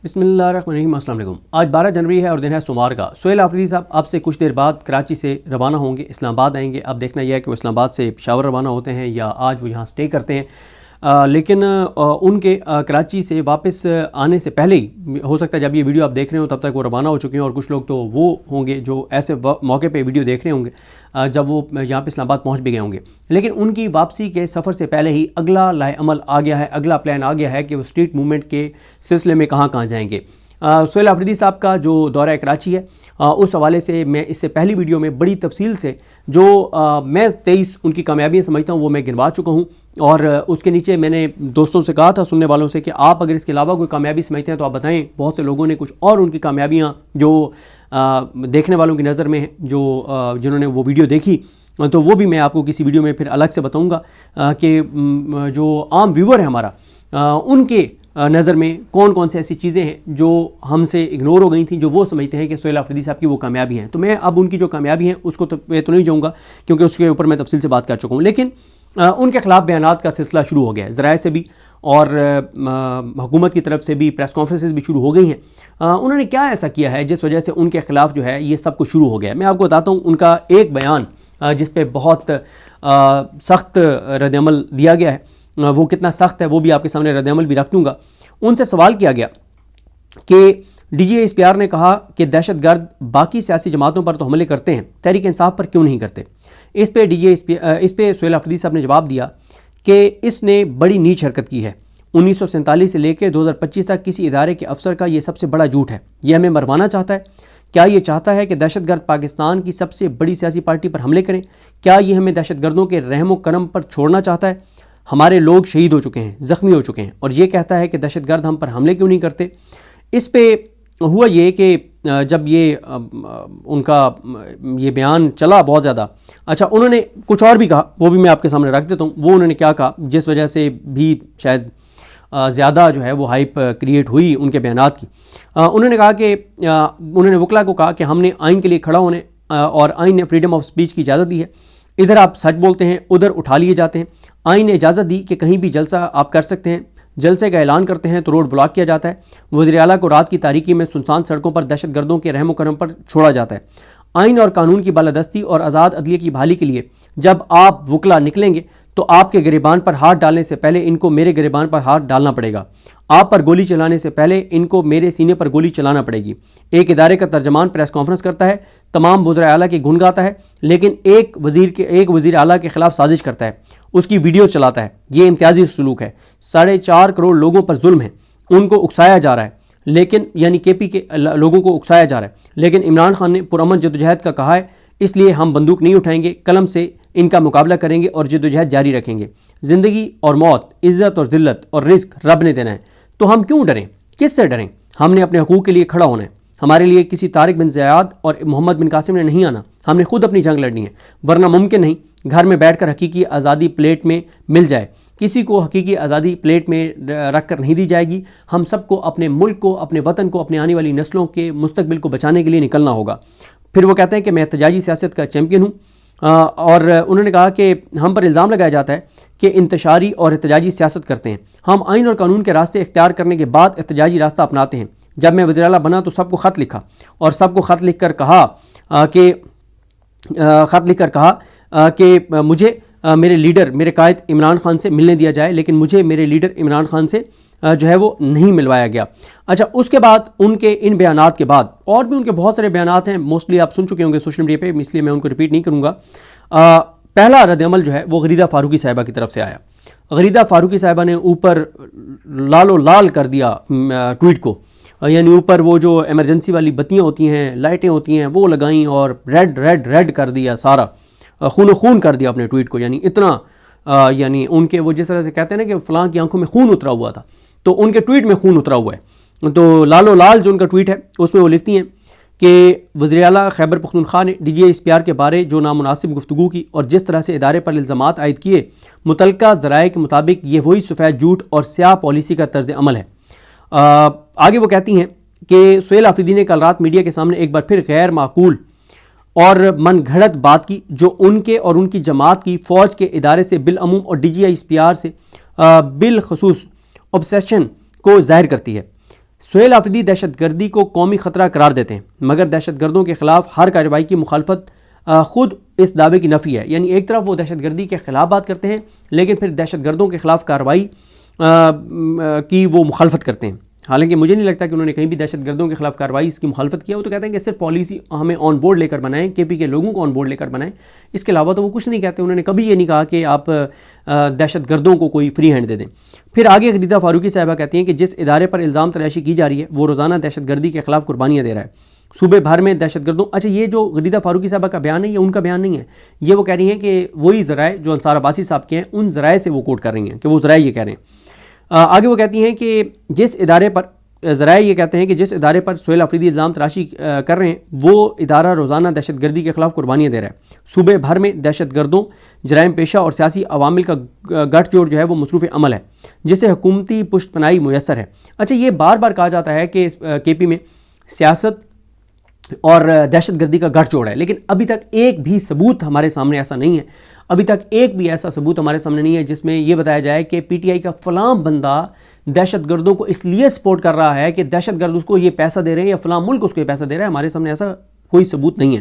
بسم اللہ الرحمن الرحیم۔ السلام علیکم۔ آج 12 جنوری ہے اور دن ہے سوموار کا۔ سہیل آفریدی صاحب آپ سے کچھ دیر بعد کراچی سے روانہ ہوں گے، اسلام آباد آئیں گے۔ اب دیکھنا یہ ہے کہ وہ اسلام آباد سے پشاور روانہ ہوتے ہیں یا آج وہ یہاں سٹے کرتے ہیں، لیکن ان کے کراچی سے واپس آنے سے پہلے ہی ہو سکتا ہے جب یہ ویڈیو آپ دیکھ رہے ہوں تب تک وہ روانہ ہو چکے ہیں، اور کچھ لوگ تو وہ ہوں گے جو ایسے موقع پہ ویڈیو دیکھ رہے ہوں گے جب وہ یہاں پہ اسلام آباد پہنچ بھی گئے ہوں گے، لیکن ان کی واپسی کے سفر سے پہلے ہی اگلا لائحہ عمل آ گیا ہے، اگلا پلان آ گیا ہے کہ وہ اسٹریٹ موومنٹ کے سلسلے میں کہاں کہاں جائیں گے۔ سہیل آفریدی صاحب کا جو دورہ کراچی ہے اس حوالے سے میں اس سے پہلی ویڈیو میں بڑی تفصیل سے جو میں 23 ان کی کامیابیاں سمجھتا ہوں وہ میں گنوا چکا ہوں، اور اس کے نیچے میں نے دوستوں سے کہا تھا، سننے والوں سے، کہ آپ اگر اس کے علاوہ کوئی کامیابی سمجھتے ہیں تو آپ بتائیں۔ بہت سے لوگوں نے کچھ اور ان کی کامیابیاں جو دیکھنے والوں کی نظر میں ہیں، جنہوں نے وہ ویڈیو دیکھی، تو وہ بھی میں آپ کو کسی ویڈیو میں پھر الگ سے بتاؤں گا کہ جو عام ویور ہے ہمارا، ان کے نظر میں کون کون سے ایسی چیزیں ہیں جو ہم سے اگنور ہو گئی تھیں، جو وہ سمجھتے ہیں کہ سہیل آفریدی صاحب کی وہ کامیابی ہیں۔ تو میں اب ان کی جو کامیابی ہیں اس کو تو میں تو نہیں جاؤں گا کیونکہ اس کے اوپر میں تفصیل سے بات کر چکا ہوں، لیکن ان کے خلاف بیانات کا سلسلہ شروع ہو گیا ہے، ذرائع سے بھی اور حکومت کی طرف سے بھی پریس کانفرنسز بھی شروع ہو گئی ہیں۔ انہوں نے کیا ایسا کیا ہے جس وجہ سے ان کے خلاف جو ہے یہ سب کچھ شروع ہو گیا ہے؟ میں آپ کو بتاتا ہوں ان کا ایک بیان جس پہ بہت سخت رد عمل دیا گیا ہے، وہ کتنا سخت ہے وہ بھی آپ کے سامنے رد عمل بھی رکھ دوں گا۔ ان سے سوال کیا گیا کہ D G S P R نے کہا کہ دہشت گرد باقی سیاسی جماعتوں پر تو حملے کرتے ہیں، تحریک انصاف پر کیوں نہیں کرتے؟ اس پہ سہیل آفریدی صاحب نے جواب دیا کہ اس نے بڑی نیچ حرکت کی ہے۔ 1947 سے لے کے 2025 تک کسی ادارے کے افسر کا یہ سب سے بڑا جھوٹ ہے۔ یہ ہمیں مروانا چاہتا ہے۔ کیا یہ چاہتا ہے کہ دہشت گرد پاکستان کی سب سے بڑی سیاسی پارٹی پر حملے کریں؟ کیا یہ ہمیں دہشت گردوں کے رحم و کرم پر چھوڑنا چاہتا ہے؟ ہمارے لوگ شہید ہو چکے ہیں، زخمی ہو چکے ہیں، اور یہ کہتا ہے کہ دہشت گرد ہم پر حملے کیوں نہیں کرتے؟ اس پہ ہوا یہ کہ جب یہ ان کا یہ بیان چلا بہت زیادہ، اچھا انہوں نے کچھ اور بھی کہا، وہ بھی میں آپ کے سامنے رکھ دیتا ہوں۔ وہ انہوں نے کیا کہا جس وجہ سے بھی شاید زیادہ جو ہے وہ ہائپ کریٹ ہوئی ان کے بیانات کی۔ انہوں نے کہا کہ انہوں نے وکلا کو کہا کہ ہم نے آئین کے لیے کھڑا ہونے اور آئین نے فریڈم آف سپیچ کی اجازت دی ہے، ادھر آپ سچ بولتے ہیں ادھر اٹھا لیے جاتے ہیں۔ آئین نے اجازت دی کہ کہیں بھی جلسہ آپ کر سکتے ہیں، جلسے کا اعلان کرتے ہیں تو روڈ بلاک کیا جاتا ہے۔ وزیر اعلیٰ کو رات کی تاریکی میں سنسان سڑکوں پر دہشت گردوں کے رحم و کرم پر چھوڑا جاتا ہے۔ آئین اور قانون کی بالادستی اور آزاد عدلیہ کی بحالی کے لیے جب آپ وکلا نکلیں گے تو آپ کے گریبان پر ہاتھ ڈالنے سے پہلے ان کو میرے گریبان پر ہاتھ ڈالنا پڑے گا، آپ پر گولی چلانے سے پہلے ان کو میرے سینے پر گولی چلانا پڑے گی۔ ایک ادارے کا ترجمان پریس کانفرنس کرتا ہے، تمام وزراء اعلیٰ کی گن گاتا ہے، لیکن ایک وزیر اعلیٰ کے خلاف سازش کرتا ہے، اس کی ویڈیوز چلاتا ہے۔ یہ امتیازی سلوک ہے۔ 4.5 کروڑ لوگوں پر ظلم ہے، ان کو اکسایا جا رہا ہے، لیکن یعنی کے پی کے لوگوں کو اکسایا جا رہا ہے، لیکن عمران خان نے پرامن جدوجہد کا کہا ہے، اس لیے ہم بندوق نہیں اٹھائیں گے، قلم سے ان کا مقابلہ کریں گے اور جدوجہد جاری رکھیں گے۔ زندگی اور موت، عزت اور ذلت اور رزق رب نے دینا ہے، تو ہم کیوں ڈریں؟ کس سے ڈریں؟ ہم نے اپنے حقوق کے لیے کھڑا ہونا ہے۔ ہمارے لیے کسی طارق بن زیاد اور محمد بن قاسم نے نہیں آنا، ہم نے خود اپنی جنگ لڑنی ہے، ورنہ ممکن نہیں گھر میں بیٹھ کر حقیقی آزادی پلیٹ میں مل جائے۔ کسی کو حقیقی آزادی پلیٹ میں رکھ کر نہیں دی جائے گی۔ ہم سب کو اپنے ملک کو، اپنے وطن کو، اپنے آنے والی نسلوں کے مستقبل کو بچانے کے لیے نکلنا ہوگا۔ پھر وہ کہتے ہیں کہ میں احتجاجی سیاست کا چیمپئن ہوں، اور انہوں نے کہا کہ ہم پر الزام لگایا جاتا ہے کہ انتشاری اور احتجاجی سیاست کرتے ہیں۔ ہم آئین اور قانون کے راستے اختیار کرنے کے بعد احتجاجی راستہ اپناتے ہیں۔ جب میں وزیر اعلیٰ بنا تو سب کو خط لکھا اور سب کو خط لکھ کر کہا کہ مجھے میرے لیڈر، میرے قائد عمران خان سے ملنے دیا جائے، لیکن مجھے میرے لیڈر عمران خان سے جو ہے وہ نہیں ملوایا گیا۔ اچھا اس کے بعد ان کے ان بیانات کے بعد اور بھی ان کے بہت سارے بیانات ہیں، موسٹلی آپ سن چکے ہوں گے سوشل میڈیا پہ، اس لیے میں ان کو ریپیٹ نہیں کروں گا۔ پہلا رد عمل جو ہے وہ غریدہ فاروقی صاحبہ کی طرف سے آیا۔ غریدہ فاروقی صاحبہ نے اوپر لال و لال کر دیا ٹویٹ کو، یعنی اوپر وہ جو ایمرجنسی والی بتیاں ہوتی ہیں، لائٹیں ہوتی ہیں، وہ لگائیں اور ریڈ کر دیا، سارا خون و خون کر دیا اپنے ٹویٹ کو، یعنی اتنا یعنی ان کے وہ جس طرح سے کہتے ہیں نا کہ فلاں کی آنکھوں میں خون اترا ہوا تھا، تو ان کے ٹویٹ میں خون اترا ہوا ہے۔ تو لال و لال جو ان کا ٹویٹ ہے اس میں وہ لکھتی ہیں کہ وزیر اعلیٰ خیبر پختونخوا نے D G S P R کے بارے جو نامناسب گفتگو کی اور جس طرح سے ادارے پر الزامات عائد کیے، متعلقہ ذرائع کے مطابق یہ وہی سفید جھوٹ اور سیاہ پالیسی کا طرز عمل ہے۔ آگے وہ کہتی ہیں کہ سہیل آفریدی نے کل رات میڈیا کے سامنے ایک بار پھر غیر معقول اور من گھڑت بات کی جو ان کے اور ان کی جماعت کی فوج کے ادارے سے بالعموم اور D G S P R سے بالخصوص obsession کو ظاہر کرتی ہے۔ سہیل آفریدی دہشت گردی کو قومی خطرہ قرار دیتے ہیں مگر دہشت گردوں کے خلاف ہر کارروائی کی مخالفت خود اس دعوے کی نفی ہے. یعنی ایک طرف وہ دہشت گردی کے خلاف بات کرتے ہیں لیکن پھر دہشت گردوں کے خلاف کارروائی کی وہ مخالفت کرتے ہیں. حالانکہ مجھے نہیں لگتا کہ انہوں نے کہیں بھی دہشت گردوں کے خلاف کارروائی اس کی مخالفت کیا. وہ تو کہتے ہیں کہ صرف پالیسی ہمیں آن بورڈ لے کر بنائیں, کے پی کے لوگوں کو آن بورڈ لے کر بنائیں, اس کے علاوہ تو وہ کچھ نہیں کہتے. انہوں نے کبھی یہ نہیں کہا کہ آپ دہشت گردوں کو کوئی فری ہینڈ دے دیں. پھر آگے غریدہ فاروقی صاحبہ کہتی ہیں کہ جس ادارے پر الزام تراشی کی جا رہی ہے وہ روزانہ دہشت گردی کے خلاف قربانیاں دے رہا ہے. صوبے بھر میں دہشت گردوں, اچھا یہ جو غریدہ فاروقی صاحبہ کا بیان ہے یہ ان کا بیان نہیں ہے, یہ وہ کہہ رہی ہیں کہ وہی ذرائع جو انصار عباسی صاحب کے ہیں ان ذرائع سے وہ کوٹ کر رہی ہیں کہ وہ ذرائع یہ کہہ رہے ہیں. آگے وہ کہتی ہیں کہ جس ادارے پر ذرائع یہ کہتے ہیں کہ جس ادارے پر سہیل آفریدی الزام تراشی کر رہے ہیں وہ ادارہ روزانہ دہشت گردی کے خلاف قربانیاں دے رہا ہے. صوبے بھر میں دہشت گردوں, جرائم پیشہ اور سیاسی عوامل کا گٹھ جوڑ جو ہے وہ مصروف عمل ہے جسے حکومتی پشت پناہی میسر ہے. اچھا یہ بار بار کہا جاتا ہے کہ کے پی میں سیاست اور دہشت گردی کا گٹھ جوڑ ہے, لیکن ابھی تک ایک بھی ثبوت ہمارے سامنے ایسا نہیں ہے. ابھی تک ایک بھی ایسا ثبوت ہمارے سامنے نہیں ہے جس میں یہ بتایا جائے کہ پی ٹی آئی کا فلاں بندہ دہشت گردوں کو اس لیے سپورٹ کر رہا ہے کہ دہشت گرد اس کو یہ پیسہ دے رہے ہیں یا فلاں ملک اس کو یہ پیسہ دے رہا ہے. ہمارے سامنے ایسا کوئی ثبوت نہیں ہے.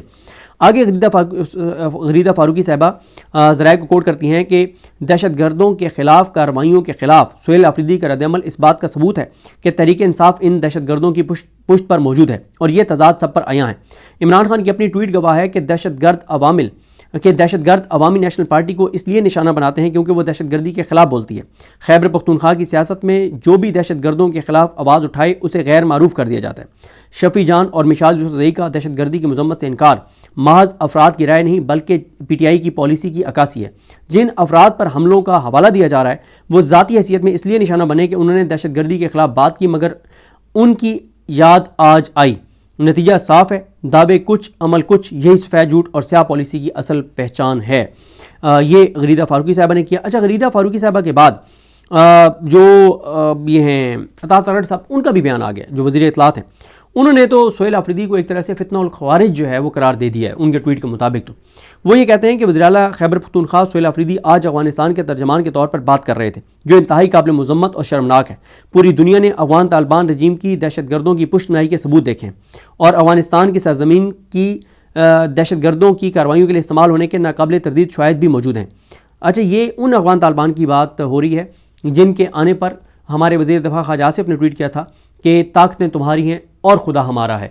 آگے غریدہ فاروقی صاحبہ ذرائع کو کوٹ کرتی ہیں کہ دہشت گردوں کے خلاف کارروائیوں کے خلاف سہیل آفریدی کا رد عمل اس بات کا ثبوت ہے کہ تحریک انصاف ان دہشت گردوں کی پشت پر موجود ہے اور یہ تضاد سب پر عیاں ہے. عمران خان کی اپنی ٹویٹ گواہ ہے کہ دہشت گرد عوامی نیشنل پارٹی کو اس لیے نشانہ بناتے ہیں کیونکہ وہ دہشت گردی کے خلاف بولتی ہے. خیبر پختونخوا کی سیاست میں جو بھی دہشت گردوں کے خلاف آواز اٹھائے اسے غیر معروف کر دیا جاتا ہے. شفیع جان اور مشال یوسف زئی کا دہشت گردی کی مذمت سے انکار محض افراد کی رائے نہیں بلکہ پی ٹی آئی کی پالیسی کی عکاسی ہے. جن افراد پر حملوں کا حوالہ دیا جا رہا ہے وہ ذاتی حیثیت میں اس لیے نشانہ بنے کہ انہوں نے دہشت گردی کے خلاف بات کی مگر ان کی یاد آج آئی. نتیجہ صاف ہے, دعوے کچھ عمل کچھ, یہی سفید جھوٹ اور سیاہ پالیسی کی اصل پہچان ہے. یہ غریدہ فاروقی صاحبہ نے کیا. اچھا غریدہ فاروقی صاحبہ کے بعد جو یہ ہیں عطا ترڑ صاحب, ان کا بھی بیان آ گیا جو وزیر اطلاعات ہیں. انہوں نے تو سہیل آفریدی کو ایک طرح سے فتنہ الخوارج جو ہے وہ قرار دے دیا ہے ان کے ٹویٹ کے مطابق. تو وہ یہ کہتے ہیں کہ وزیر اعلیٰ خیبر پختونخوا سہیل آفریدی آج افغانستان کے ترجمان کے طور پر بات کر رہے تھے جو انتہائی قابل مذمت اور شرمناک ہے. پوری دنیا نے افغان طالبان رجیم کی دہشت گردوں کی پشت پناہی کے ثبوت دیکھے ہیں اور افغانستان کی سرزمین کی دہشت گردوں کی کارروائیوں کے لیے استعمال ہونے کے ناقابل تردید شواہد بھی موجود ہیں. اچھا یہ ان افغان طالبان کی بات ہو رہی ہے جن کے آنے پر ہمارے وزیر دفاع خواجہ آصف نے ٹویٹ کیا تھا کہ طاقتیں تمہاری ہیں اور خدا ہمارا ہے.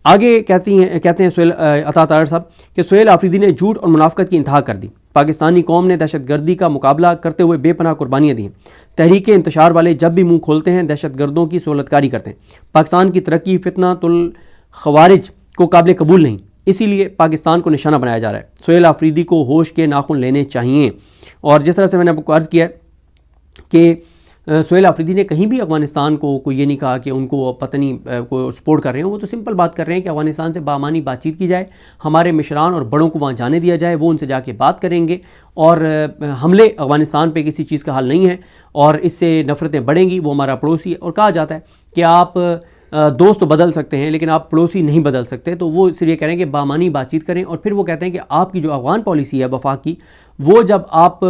آگے کہتے ہیں سہیل عطا ترڑ صاحب کہ سہیل آفریدی نے جھوٹ اور منافقت کی انتہا کر دی. پاکستانی قوم نے دہشت گردی کا مقابلہ کرتے ہوئے بے پناہ قربانیاں دی ہیں. تحریک انتشار والے جب بھی منہ کھولتے ہیں دہشت گردوں کی سہولت کاری کرتے ہیں. پاکستان کی ترقی فتنہ الخوارج کو قابل قبول نہیں, اسی لیے پاکستان کو نشانہ بنایا جا رہا ہے. سہیل آفریدی کو ہوش کے ناخن لینے چاہیے. اور جس طرح سے میں نے آپ کو عرض کیا کہ سہیل آفریدی نے کہیں بھی افغانستان کو کوئی یہ نہیں کہا کہ ان کو پتہ نہیں کو سپورٹ کر رہے ہیں. وہ تو سمپل بات کر رہے ہیں کہ افغانستان سے بامانی بات چیت کی جائے, ہمارے مشران اور بڑوں کو وہاں جانے دیا جائے, وہ ان سے جا کے بات کریں گے اور حملے افغانستان پہ کسی چیز کا حل نہیں ہے اور اس سے نفرتیں بڑھیں گی. وہ ہمارا پڑوسی ہے اور کہا جاتا ہے کہ آپ دوست تو بدل سکتے ہیں لیکن آپ پڑوسی نہیں بدل سکتے. تو وہ صرف یہ کہہ رہے ہیں کہ بامانی بات چیت کریں. اور پھر وہ کہتے ہیں کہ آپ کی جو افغان پالیسی ہے وفاق کی, وہ جب آپ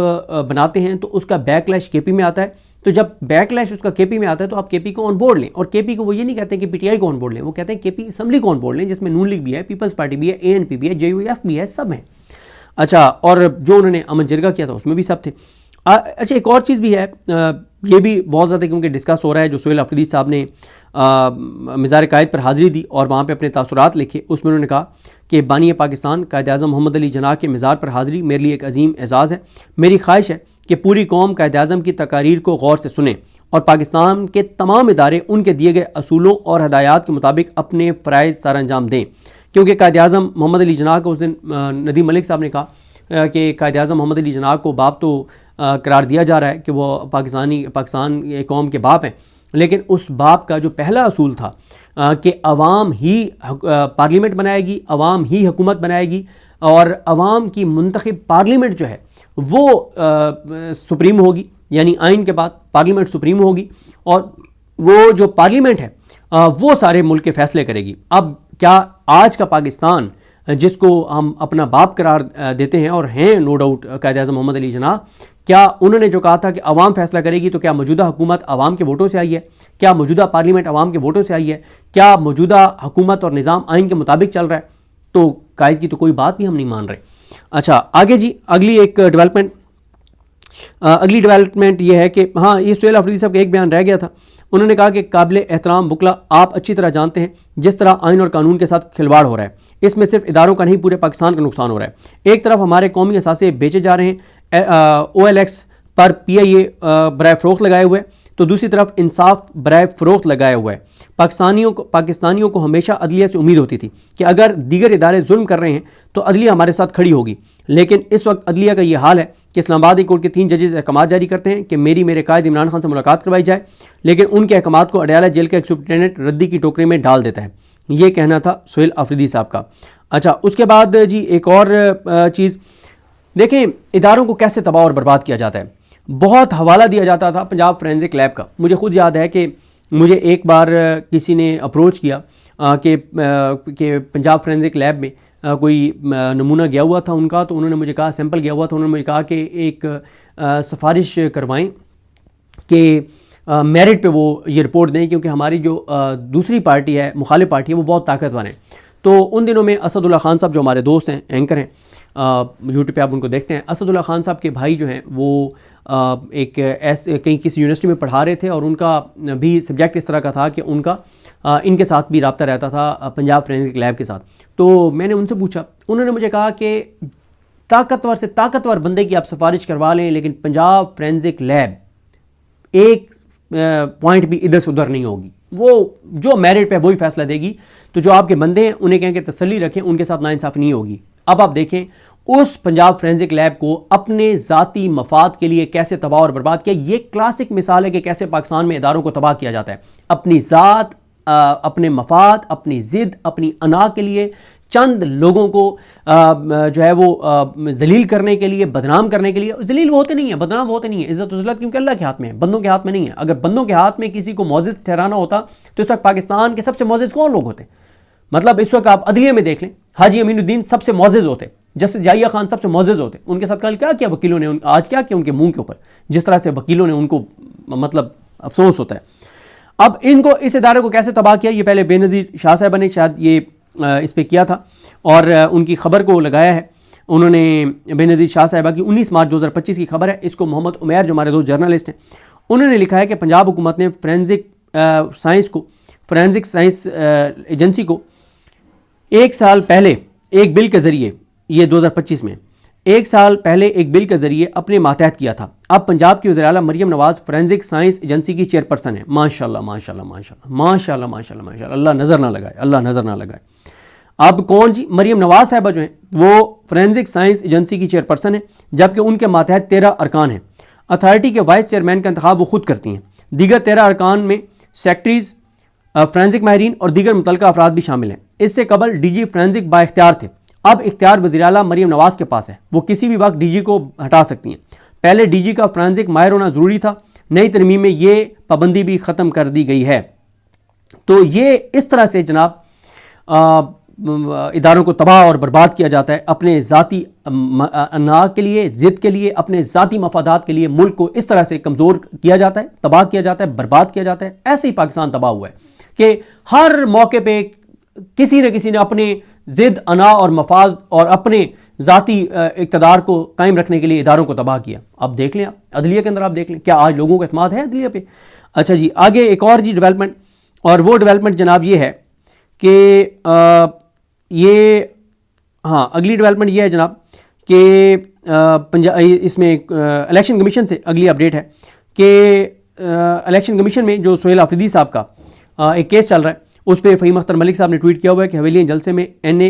بناتے ہیں تو اس کا بیک لیش کے پی میں آتا ہے. تو جب بیک لیش اس کا کے پی میں آتا ہے تو آپ کے پی کو آن بورڈ لیں. اور کے پی کو وہ یہ نہیں کہتے ہیں کہ پی ٹی آئی کو آن بورڈ لیں, وہ کہتے ہیں کے پی اسمبلی کو آن بورڈ لیں جس میں نون لیگ بھی ہے, پیپلز پارٹی بھی ہے, اے این پی بھی ہے, جے یو ایف بھی ہے, سب ہیں. اچھا اور جو انہوں نے امن جرگہ کیا تھا اس میں بھی سب تھے. اچھا ایک اور چیز بھی ہے, یہ بھی بہت زیادہ کیونکہ ڈسکس ہو رہا ہے, جو سہیل آفریدی صاحب نے مزار قائد پر حاضری دی اور وہاں پہ اپنے تاثرات لکھے. اس میں انہوں نے کہا کہ بانی پاکستان قائد اعظم محمد علی جناح کے مزار پر حاضری میرے لیے ایک عظیم اعزاز ہے. میری خواہش ہے کہ پوری قوم قائد اعظم کی تقاریر کو غور سے سنیں اور پاکستان کے تمام ادارے ان کے دیے گئے اصولوں اور ہدایات کے مطابق اپنے فرائض سر انجام دیں. کیونکہ قائد اعظم محمد علی جناح کو اس دن ندیم ملک صاحب نے کہا کہ قائد اعظم محمد علی جناح کو باپ تو قرار دیا جا رہا ہے کہ وہ پاکستان قوم کے باپ ہیں, لیکن اس باپ کا جو پہلا اصول تھا کہ عوام ہی پارلیمنٹ بنائے گی, عوام ہی حکومت بنائے گی اور عوام کی منتخب پارلیمنٹ جو ہے وہ سپریم ہوگی, یعنی آئین کے بعد پارلیمنٹ سپریم ہوگی اور وہ جو پارلیمنٹ ہے وہ سارے ملک کے فیصلے کرے گی. اب کیا آج کا پاکستان جس کو ہم اپنا باپ قرار دیتے ہیں اور ہیں نو ڈاؤٹ قائد اعظم محمد علی جناح, کیا انہوں نے جو کہا تھا کہ عوام فیصلہ کرے گی، تو کیا موجودہ حکومت عوام کے ووٹوں سے آئی ہے؟ کیا موجودہ پارلیمنٹ عوام کے ووٹوں سے آئی ہے؟ کیا موجودہ حکومت اور نظام آئین کے مطابق چل رہا ہے؟ تو قائد کی تو کوئی بات بھی ہم نہیں مان رہے۔ اچھا آگے جی، اگلی ڈیولپمنٹ یہ ہے کہ ہاں، یہ سہیل آفریدی صاحب کا ایک بیان رہ گیا تھا۔ انہوں نے کہا کہ قابل احترام بکلا، آپ اچھی طرح جانتے ہیں جس طرح آئین اور قانون کے ساتھ کھلواڑ ہو رہا ہے، اس میں صرف اداروں کا نہیں پورے پاکستان کا نقصان ہو رہا ہے۔ ایک طرف ہمارے قومی اثاثے بیچے جا رہے ہیں OLX پر PIA برائے فروخت لگائے ہوئے، تو دوسری طرف انصاف برائے فروخت لگایا ہوا ہے۔ پاکستانیوں کو ہمیشہ عدلیہ سے امید ہوتی تھی کہ اگر دیگر ادارے ظلم کر رہے ہیں تو عدلیہ ہمارے ساتھ کھڑی ہوگی، لیکن اس وقت عدلیہ کا یہ حال ہے کہ اسلام آباد ہائی کورٹ کے 3 ججز احکامات جاری کرتے ہیں کہ میرے قائد عمران خان سے ملاقات کروائی جائے، لیکن ان کے احکامات کو اڈیالہ جیل کا ایک سپرنٹینڈنٹ ردی کی ٹوکری میں ڈال دیتا ہے۔ یہ کہنا تھا سہیل آفریدی صاحب کا۔ اچھا اس کے بعد جی ایک اور چیز دیکھیں، اداروں کو کیسے تباہ اور برباد کیا جاتا ہے۔ بہت حوالہ دیا جاتا تھا پنجاب فورینزک لیب کا۔ مجھے خود یاد ہے کہ مجھے ایک بار کسی نے اپروچ کیا کہ پنجاب فورینزک لیب میں کوئی نمونہ گیا ہوا تھا ان کا، تو انہوں نے مجھے کہا، سیمپل گیا ہوا تھا، انہوں نے مجھے کہا کہ ایک سفارش کروائیں کہ میرٹ پہ وہ یہ رپورٹ دیں، کیونکہ ہماری جو دوسری پارٹی ہے، مخالف پارٹی ہے، وہ بہت طاقتور ہیں۔ تو ان دنوں میں اسد اللہ خان صاحب جو ہمارے دوست ہیں، اینکر ہیں، یوٹیوب پہ آپ ان کو دیکھتے ہیں، اسد اللہ خان صاحب کے بھائی جو ہیں وہ کہیں کسی یونیورسٹی میں پڑھا رہے تھے، اور ان کا بھی سبجیکٹ اس طرح کا تھا کہ ان کا ان کے ساتھ بھی رابطہ رہتا تھا پنجاب فورینزک لیب کے ساتھ۔ تو میں نے ان سے پوچھا، انہوں نے مجھے کہا کہ طاقتور سے طاقتور بندے کی آپ سفارش کروا لیں، لیکن پنجاب فورینزک لیب ایک پوائنٹ بھی ادھر سے ادھر نہیں ہوگی، وہ جو میرٹ پہ وہی فیصلہ دے گی، تو جو آپ کے بندے ہیں انہیں کہیں کہ تسلی رکھیں، ان کے ساتھ ناانصافی نہیں ہوگی۔ اب آپ دیکھیں اس پنجاب فورینزک لیب کو اپنے ذاتی مفاد کے لیے کیسے تباہ اور برباد کیا۔ یہ کلاسک مثال ہے کہ کیسے پاکستان میں اداروں کو تباہ کیا جاتا ہے، اپنی ذات، اپنے مفاد، اپنی ضد، اپنی انا کے لیے، چند لوگوں کو جو ہے وہ ذلیل کرنے کے لیے، بدنام کرنے کے لیے۔ ذلیل وہ ہوتے نہیں ہیں، بدنام وہ ہوتے نہیں ہیں، عزت و ذلت کیونکہ اللہ کے ہاتھ میں ہے، بندوں کے ہاتھ میں نہیں ہے۔ اگر بندوں کے ہاتھ میں کسی کو معزز ٹھہرانا ہوتا تو اس وقت پاکستان کے سب سے معزز کون لوگ ہوتے؟ مطلب اس وقت آپ عدلیہ میں دیکھ لیں، حاجی امین الدین سب سے معزز ہوتے، جسٹس جائیہ خان سب سے معزز ہوتے، ان کے ساتھ کل کیا کیا وکیلوں نے، آج کیا کیا ان کے منہ کے اوپر، جس طرح سے وکیلوں نے ان کو مطلب افسوس ہوتا ہے۔ اب ان کو، اس ادارے کو کیسے تباہ کیا، یہ پہلے بے نظیر شاہ صاحبہ نے شاید یہ اس پہ کیا تھا اور ان کی خبر کو لگایا ہے انہوں نے، بے نظیر شاہ صاحبہ کی 19 مارچ 2025 کی خبر ہے۔ اس کو محمد عمیر جو ہمارے دوست جرنلسٹ ہیں انہوں نے لکھا ہے کہ پنجاب حکومت نے فورینزک سائنس ایجنسی کو ایک سال پہلے ایک بل کے ذریعے، یہ 2025 میں ایک سال پہلے ایک بل کے ذریعے اپنے ماتحت کیا تھا۔ اب پنجاب کی وزیراعلیٰ Maryam Nawaz forensic science agency کی چیئرپرسن ہے۔ ماشاءاللہ ماشاءاللہ ماشاءاللہ ماشاءاللہ ماشاءاللہ ماشاءاللہ، اللہ نظر نہ لگائے، اللہ نظر نہ لگائے۔ اب کون جی؟ مریم نواز صاحبہ جو ہیں وہ فورینزک سائنس ایجنسی کی چیئرپرسن ہیں، جبکہ ان کے ماتحت 13 ارکان ہیں۔ اتھارٹی کے وائس چیئرمین کا انتخاب وہ خود کرتی ہیں۔ دیگر 13 ارکان میں سیکٹریز، فورینزک ماہرین اور دیگر متعلقہ افراد بھی شامل ہیں۔ اس سے قبل ڈی جی فورینزک با اختیار تھے، اب اختیار وزیراعلیٰ مریم نواز کے پاس ہے، وہ کسی بھی وقت ڈی جی کو ہٹا سکتی ہیں۔ پہلے ڈی جی کا فورینزک ماہر ہونا ضروری تھا، نئی ترمیم میں یہ پابندی بھی ختم کر دی گئی ہے۔ تو یہ اس طرح سے جناب اداروں کو تباہ اور برباد کیا جاتا ہے، اپنے ذاتی انا کے لیے، ضد کے لیے، اپنے ذاتی مفادات کے لیے ملک کو اس طرح سے کمزور کیا جاتا ہے، تباہ کیا جاتا ہے، برباد کیا جاتا ہے۔ ایسے ہی پاکستان تباہ ہوا ہے کہ ہر موقع پہ کسی نے اپنے ضد، انا اور مفاد اور اپنے ذاتی اقتدار کو قائم رکھنے کے لیے اداروں کو تباہ کیا۔ اب دیکھ لیں، آپ عدلیہ کے اندر آپ دیکھ لیں، کیا آج لوگوں کا اعتماد ہے عدلیہ پہ؟ اچھا جی، آگے ایک اور جی ڈیولپمنٹ، اور وہ ڈیولپمنٹ جناب یہ ہے کہ اگلی ڈیولپمنٹ یہ ہے جناب کہ اس میں الیکشن کمیشن سے اگلی اپڈیٹ ہے کہ الیکشن کمیشن میں جو سہیل آفریدی صاحب کا ایک کیس چل رہا ہے، اس پہ فہیم اختر ملک صاحب نے ٹویٹ کیا ہوا ہے کہ حویلیاں جلسے میں این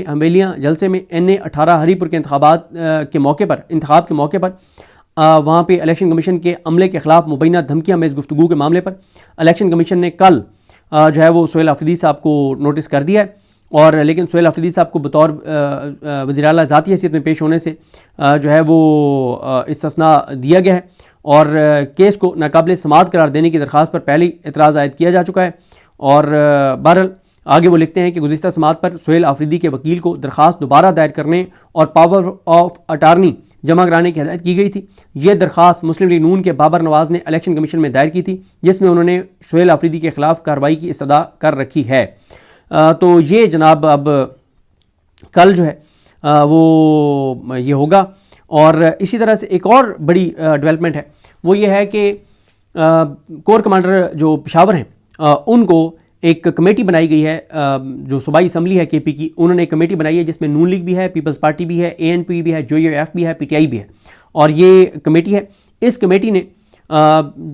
اے 18 ہری پور کے انتخاب کے موقع پر وہاں پہ الیکشن کمیشن کے عملے کے خلاف مبینہ دھمکیاں میں اس گفتگو کے معاملے پر الیکشن کمیشن نے کل جو ہے وہ سہیل آفریدی صاحب کو نوٹس کر دیا ہے، اور لیکن سہیل آفریدی صاحب کو بطور وزیراعلیٰ ذاتی حیثیت میں پیش ہونے سے جو ہے وہ استثناء دیا گیا ہے، اور کیس کو ناقابل سماعت قرار دینے کی درخواست پر پہلی اعتراض عائد کیا جا چکا ہے۔ اور بہرحال آگے وہ لکھتے ہیں کہ گزشتہ سماعت پر سہیل آفریدی کے وکیل کو درخواست دوبارہ دائر کرنے اور پاور آف اٹارنی جمع کرانے کی ہدایت کی گئی تھی۔ یہ درخواست مسلم لیگ نون کے بابر نواز نے الیکشن کمیشن میں دائر کی تھی، جس میں انہوں نے سہیل آفریدی کے خلاف کارروائی کی استدعا کر رکھی ہے۔ تو یہ جناب اب کل جو ہے وہ یہ ہوگا۔ اور اسی طرح سے ایک اور بڑی ڈیولپمنٹ ہے، وہ یہ ہے کہ کور کمانڈر جو پشاور ہیں ان کو ایک کمیٹی بنائی گئی ہے، جو صوبائی اسمبلی ہے کے پی کی، انہوں نے ایک کمیٹی بنائی ہے جس میں نون لیگ بھی ہے، پیپلز پارٹی بھی ہے، اے این پی بھی ہے، جو یو ایف بھی ہے، پی ٹی آئی بھی ہے، اور یہ کمیٹی ہے۔ اس کمیٹی نے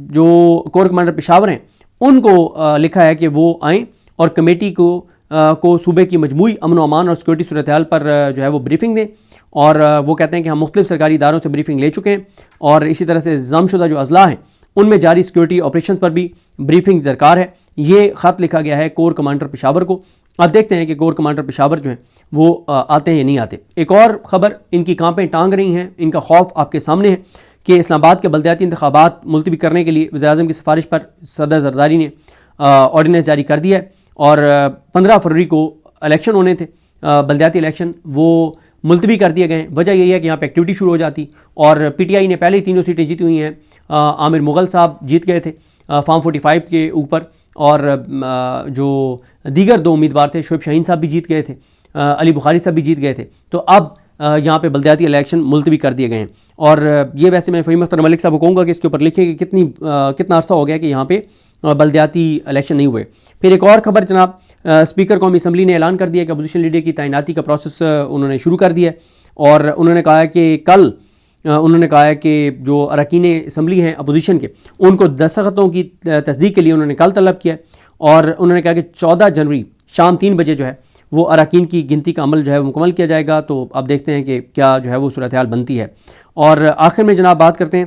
جو کور کمانڈر پشاور ہیں ان کو لکھا ہے کہ وہ آئیں اور کمیٹی کو صوبے کی مجموعی امن و امان اور سیکورٹی صورتحال پر جو ہے وہ بریفنگ دیں، اور وہ کہتے ہیں کہ ہم مختلف سرکاری اداروں سے بریفنگ لے چکے ہیں، اور اسی طرح سے ضم شدہ جو اضلاع ہیں ان میں جاری سیکورٹی آپریشنز پر بھی بریفنگ درکار ہے۔ یہ خط لکھا گیا ہے کور کمانڈر پشاور کو۔ اب دیکھتے ہیں کہ کور کمانڈر پشاور جو ہیں وہ آتے ہیں یا نہیں آتے۔ ایک اور خبر، ان کی کانپیں ٹانگ رہی ہیں، ان کا خوف آپ کے سامنے ہے کہ اسلام آباد کے بلدیاتی انتخابات ملتوی کرنے کے لیے وزیراعظم کی سفارش پر صدر زرداری نے آرڈیننس جاری کر دیا ہے، اور 15 فروری کو الیکشن ہونے تھے، بلدیاتی الیکشن، وہ ملتوی کر دیے گئے ہیں۔ وجہ یہی ہے کہ یہاں پہ ایکٹیویٹی شروع ہو جاتی، اور پی ٹی آئی نے پہلے ہی 3 سیٹیں جیتی ہوئی ہیں۔ عامر مغل صاحب جیت گئے تھے فارم 45 کے اوپر، اور جو دیگر 2 امیدوار تھے، شعیب شاہین صاحب بھی جیت گئے تھے، علی بخاری صاحب بھی جیت گئے تھے۔ تو اب یہاں پہ بلدیاتی الیکشن ملتوی کر دیے گئے ہیں، اور یہ ویسے میں فہیم اختر ملک صاحب کو کہوں گا کہ اس کے اوپر لکھیں کہ کتنا عرصہ ہو گیا کہ یہاں پہ بلدیاتی الیکشن نہیں ہوئے۔ پھر ایک اور خبر جناب، اسپیکر قومی اسمبلی نے اعلان کر دیا کہ اپوزیشن لیڈر کی تعیناتی کا پروسیس انہوں نے شروع کر دیا ہے، اور انہوں نے کہا کہ کل انہوں نے کہا ہے کہ جو اراکین اسمبلی ہیں اپوزیشن کے، ان کو دستخطوں کی تصدیق کے لیے انہوں نے کل طلب کیا، اور انہوں نے کہا کہ 14 جنوری شام 3 بجے جو ہے وہ اراکین کی گنتی کا عمل جو ہے وہ مکمل کیا جائے گا۔ تو اب دیکھتے ہیں کہ کیا جو ہے وہ صورتحال بنتی ہے۔ اور آخر میں جناب بات کرتے ہیں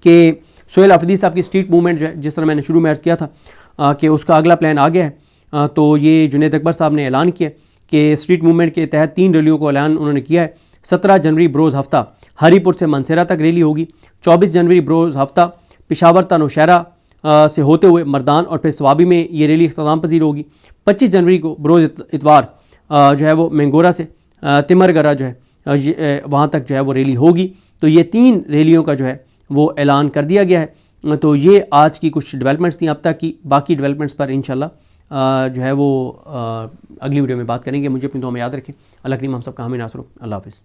کہ سہیل آفریدی صاحب کی اسٹریٹ موومنٹ جو ہے، جس طرح میں نے شروع میں عرض کیا تھا کہ اس کا اگلا پلان آ گیا ہے، تو یہ جنید اکبر صاحب نے اعلان کیا کہ اسٹریٹ موومنٹ کے تحت 3 ریلیوں کو اعلان انہوں نے کیا ہے۔ 17 جنوری بروز ہفتہ ہری پور سے منصیرہ تک ریلی ہوگی، 24 جنوری بروز ہفتہ پشاور تا نوشہرہ سے ہوتے ہوئے مردان اور پھر سوابی میں یہ ریلی اختتام پذیر ہوگی۔ 25 جنوری کو بروز اتوار جو ہے وہ مینگورہ سے تمر گرہ جو ہے وہاں تک جو ہے وہ ریلی ہوگی۔ تو یہ 3 ریلیوں کا جو ہے وہ اعلان کر دیا گیا ہے۔ تو یہ آج کی کچھ ڈیولپمنٹس تھیں اب تک کی، باقی ڈیولپمنٹس پر انشاءاللہ جو ہے وہ اگلی ویڈیو میں بات کریں گے۔ مجھے اپنی دعا میں یاد رکھیں۔ اللہ کریم ہم سب کا حامی ناصر ہو۔ اللہ حافظ۔